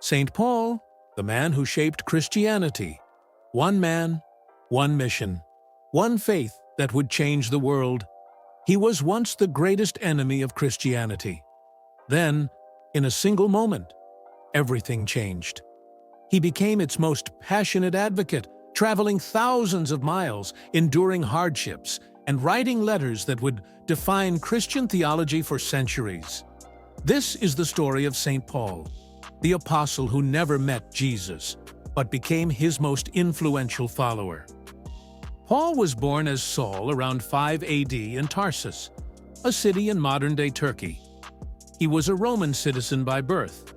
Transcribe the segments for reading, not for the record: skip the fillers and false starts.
St. Paul, the man who shaped Christianity. One man, one mission, one faith that would change the world. He was once the greatest enemy of Christianity. Then, in a single moment, everything changed. He became its most passionate advocate, traveling thousands of miles, enduring hardships, and writing letters that would define Christian theology for centuries. This is the story of St. Paul, the apostle who never met Jesus, but became his most influential follower. Paul was born as Saul around 5 AD in Tarsus, a city in modern-day Turkey. He was a Roman citizen by birth,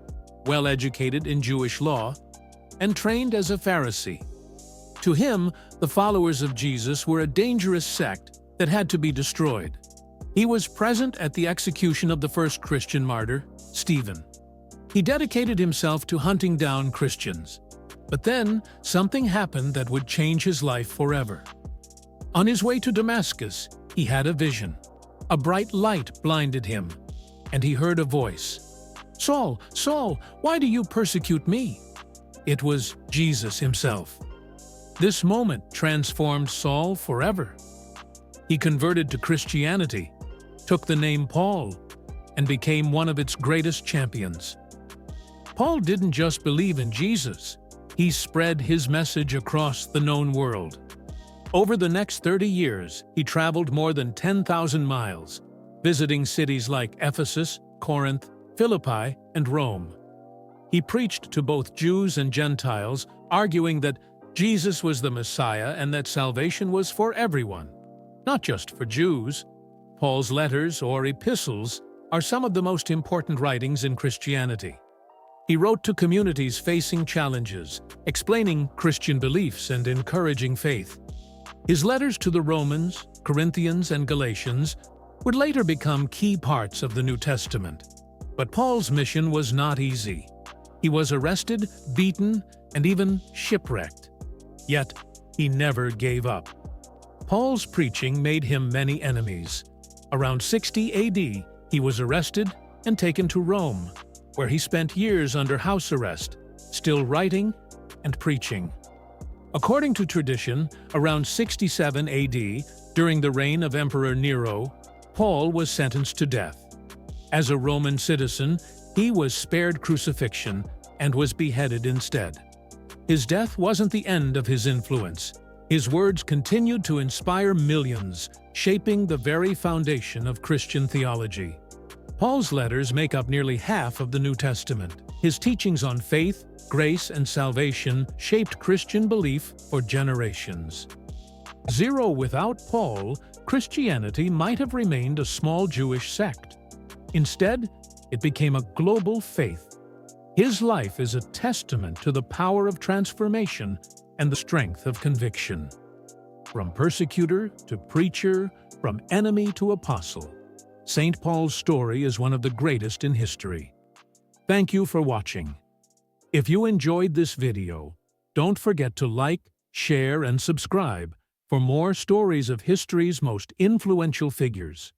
well-educated in Jewish law, and trained as a Pharisee. To him, the followers of Jesus were a dangerous sect that had to be destroyed. He was present at the execution of the first Christian martyr, Stephen. He dedicated himself to hunting down Christians. But then, something happened that would change his life forever. On his way to Damascus, he had a vision. A bright light blinded him, and he heard a voice. "Saul, Saul, why do you persecute me?" It was Jesus himself. This moment transformed Saul forever. He converted to Christianity, took the name Paul, and became one of its greatest champions. Paul didn't just believe in Jesus, he spread his message across the known world. Over the next 30 years, he traveled more than 10,000 miles, visiting cities like Ephesus, Corinth, Philippi, and Rome. He preached to both Jews and Gentiles, arguing that Jesus was the Messiah and that salvation was for everyone, not just for Jews. Paul's letters, or epistles, are some of the most important writings in Christianity. He wrote to communities facing challenges, explaining Christian beliefs and encouraging faith. His letters to the Romans, Corinthians, and Galatians would later become key parts of the New Testament. But Paul's mission was not easy. He was arrested, beaten, and even shipwrecked. Yet, he never gave up. Paul's preaching made him many enemies. Around 60 AD, he was arrested and taken to Rome, where he spent years under house arrest, still writing and preaching. According to tradition, around 67 AD, during the reign of Emperor Nero, Paul was sentenced to death. As a Roman citizen, he was spared crucifixion and was beheaded instead. His death wasn't the end of his influence. His words continued to inspire millions, shaping the very foundation of Christian theology. Paul's letters make up nearly half of the New Testament. His teachings on faith, grace, and salvation shaped Christian belief for generations. Without Paul, Christianity might have remained a small Jewish sect. Instead, it became a global faith. His life is a testament to the power of transformation and the strength of conviction. From persecutor to preacher, from enemy to apostle, St. Paul's story is one of the greatest in history. Thank you for watching. If you enjoyed this video, don't forget to like, share, and subscribe for more stories of history's most influential figures.